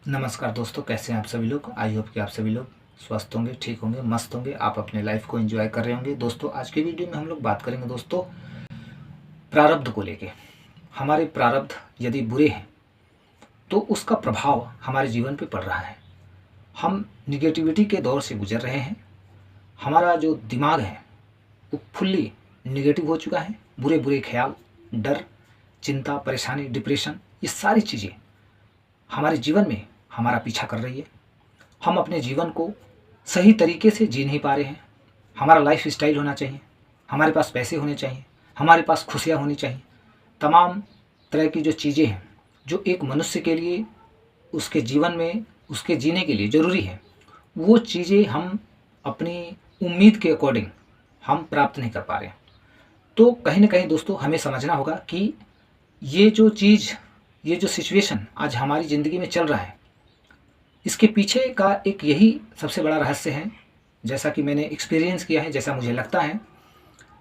नमस्कार दोस्तों, कैसे हैं आप सभी लोग। आई होप कि आप सभी लोग स्वस्थ होंगे, ठीक होंगे, मस्त होंगे, आप अपने लाइफ को एंजॉय कर रहे होंगे। दोस्तों, आज के वीडियो में हम लोग बात करेंगे दोस्तों प्रारब्ध को लेके। हमारे प्रारब्ध यदि बुरे हैं तो उसका प्रभाव हमारे जीवन पे पड़ रहा है। हम निगेटिविटी के दौर से गुजर रहे हैं। हमारा जो दिमाग है वो फुल्ली निगेटिव हो चुका है। बुरे बुरे ख्याल, डर, चिंता, परेशानी, डिप्रेशन, ये सारी चीज़ें हमारे जीवन में हमारा पीछा कर रही है। हम अपने जीवन को सही तरीके से जी नहीं पा रहे हैं। हमारा लाइफ स्टाइल होना चाहिए, हमारे पास पैसे होने चाहिए, हमारे पास खुशियाँ होनी चाहिए। तमाम तरह की जो चीज़ें हैं जो एक मनुष्य के लिए उसके जीवन में उसके जीने के लिए ज़रूरी है, वो चीज़ें हम अपनी उम्मीद के अकॉर्डिंग हम प्राप्त नहीं कर पा रहे हैं। तो कहीं ना कहीं दोस्तों हमें समझना होगा कि ये जो चीज़, ये जो सिचुएशन आज हमारी ज़िंदगी में चल रहा है, इसके पीछे का एक यही सबसे बड़ा रहस्य है, जैसा कि मैंने एक्सपीरियंस किया है, जैसा मुझे लगता है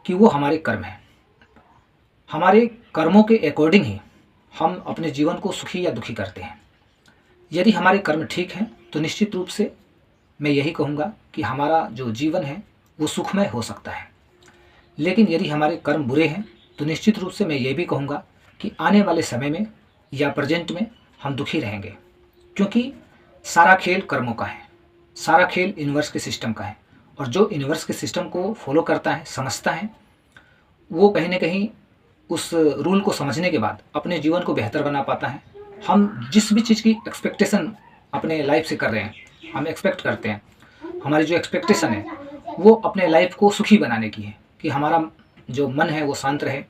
कि वो हमारे कर्म हैं। हमारे कर्मों के अकॉर्डिंग ही हम अपने जीवन को सुखी या दुखी करते हैं। यदि हमारे कर्म ठीक हैं तो निश्चित रूप से मैं यही कहूँगा कि हमारा जो जीवन है वो सुखमय हो सकता है। लेकिन यदि हमारे कर्म बुरे हैं तो निश्चित रूप से मैं ये भी कहूँगा कि आने वाले समय में या प्रेजेंट में हम दुखी रहेंगे, क्योंकि सारा खेल कर्मों का है, सारा खेल यूनिवर्स के सिस्टम का है। और जो यूनिवर्स के सिस्टम को फॉलो करता है, समझता है, वो कहीं ना कहीं उस रूल को समझने के बाद अपने जीवन को बेहतर बना पाता है। हम जिस भी चीज़ की एक्सपेक्टेशन अपने लाइफ से कर रहे हैं, हम एक्सपेक्ट करते हैं, हमारी जो एक्सपेक्टेशन है वो अपने लाइफ को सुखी बनाने की है कि हमारा जो मन है वो शांत रहे,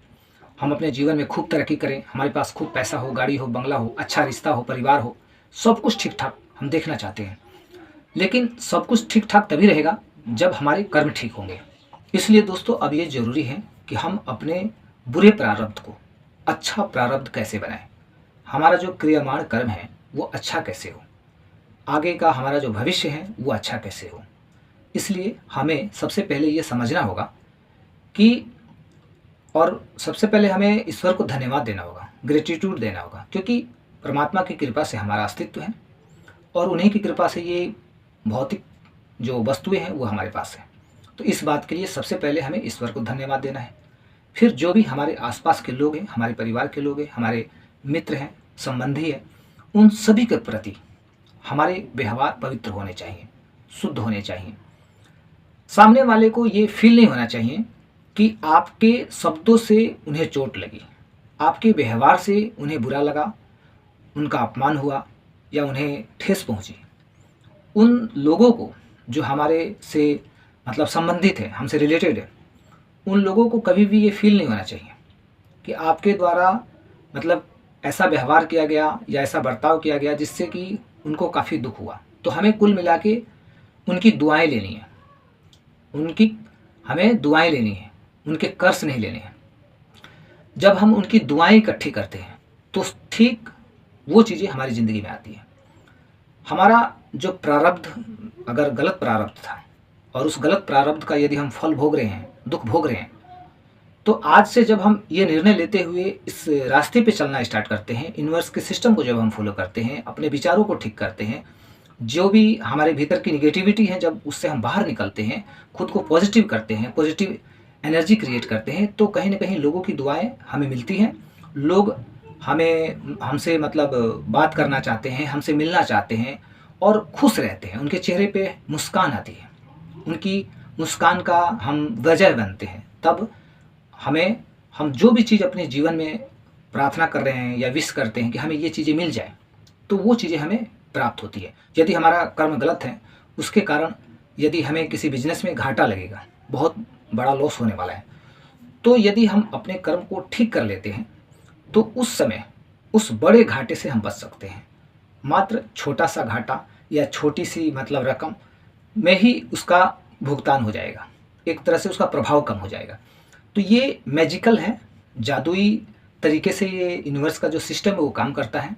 हम अपने जीवन में खूब तरक्की करें, हमारे पास खूब पैसा हो, गाड़ी हो, बंगला हो, अच्छा रिश्ता हो, परिवार हो, सब कुछ ठीक ठाक हम देखना चाहते हैं। लेकिन सब कुछ ठीक ठाक तभी रहेगा जब हमारे कर्म ठीक होंगे। इसलिए दोस्तों अब ये ज़रूरी है कि हम अपने बुरे प्रारब्ध को अच्छा प्रारब्ध कैसे बनाएं, हमारा जो क्रियामाण कर्म है वो अच्छा कैसे हो, आगे का हमारा जो भविष्य है वो अच्छा कैसे हो। इसलिए हमें सबसे पहले ये समझना होगा कि, और सबसे पहले हमें ईश्वर को धन्यवाद देना होगा, ग्रेटिट्यूड देना होगा, क्योंकि परमात्मा की कृपा से हमारा अस्तित्व है और उन्हीं की कृपा से ये भौतिक जो वस्तुएं हैं वो हमारे पास है। तो इस बात के लिए सबसे पहले हमें ईश्वर को धन्यवाद देना है। फिर जो भी हमारे आसपास के लोग हैं, हमारे परिवार के लोग हैं, हमारे मित्र हैं, संबंधी हैं, उन सभी के प्रति हमारे व्यवहार पवित्र होने चाहिए, शुद्ध होने चाहिए। सामने वाले को ये फील नहीं होना चाहिए कि आपके शब्दों से उन्हें चोट लगी, आपके व्यवहार से उन्हें बुरा लगा, उनका अपमान हुआ या उन्हें ठेस पहुंची। उन लोगों को जो हमारे से मतलब संबंधित है, हमसे रिलेटेड है, उन लोगों को कभी भी ये फील नहीं होना चाहिए कि आपके द्वारा मतलब ऐसा व्यवहार किया गया या ऐसा बर्ताव किया गया जिससे कि उनको काफ़ी दुख हुआ। तो हमें कुल मिला के उनकी दुआएं लेनी है, उनकी हमें दुआएं लेनी है, उनके कर्ज नहीं लेने हैं। जब हम उनकी दुआएं इकट्ठी करते हैं तो ठीक वो चीज़ें हमारी ज़िंदगी में आती हैं। हमारा जो प्रारब्ध अगर गलत प्रारब्ध था और उस गलत प्रारब्ध का यदि हम फल भोग रहे हैं, दुख भोग रहे हैं, तो आज से जब हम ये निर्णय लेते हुए इस रास्ते पे चलना स्टार्ट करते हैं, यूनिवर्स के सिस्टम को जब हम फॉलो करते हैं, अपने विचारों को ठीक करते हैं, जो भी हमारे भीतर की निगेटिविटी है जब उससे हम बाहर निकलते हैं, खुद को पॉजिटिव करते हैं, पॉजिटिव एनर्जी क्रिएट करते हैं, तो कहीं ना कहीं लोगों की दुआएं हमें मिलती हैं। लोग हमें हमसे मतलब बात करना चाहते हैं, हमसे मिलना चाहते हैं और खुश रहते हैं, उनके चेहरे पे मुस्कान आती है, उनकी मुस्कान का हम वजह बनते हैं। तब हम जो भी चीज़ अपने जीवन में प्रार्थना कर रहे हैं या विश करते हैं कि हमें ये चीज़ें मिल जाए, तो वो चीज़ें हमें प्राप्त होती है। यदि हमारा कर्म गलत है, उसके कारण यदि हमें किसी बिजनेस में घाटा लगेगा, बहुत बड़ा लॉस होने वाला है, तो यदि हम अपने कर्म को ठीक कर लेते हैं तो उस समय उस बड़े घाटे से हम बच सकते हैं। मात्र छोटा सा घाटा या छोटी सी मतलब रकम में ही उसका भुगतान हो जाएगा, एक तरह से उसका प्रभाव कम हो जाएगा। तो ये मैजिकल है, जादुई तरीके से ये यूनिवर्स का जो सिस्टम है वो काम करता है।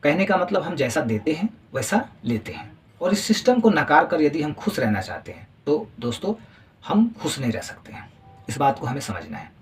कहने का मतलब हम जैसा देते हैं वैसा लेते हैं, और इस सिस्टम को नकार कर यदि हम खुश रहना चाहते हैं तो दोस्तों हम खुश नहीं रह सकते हैं। इस बात को हमें समझना है।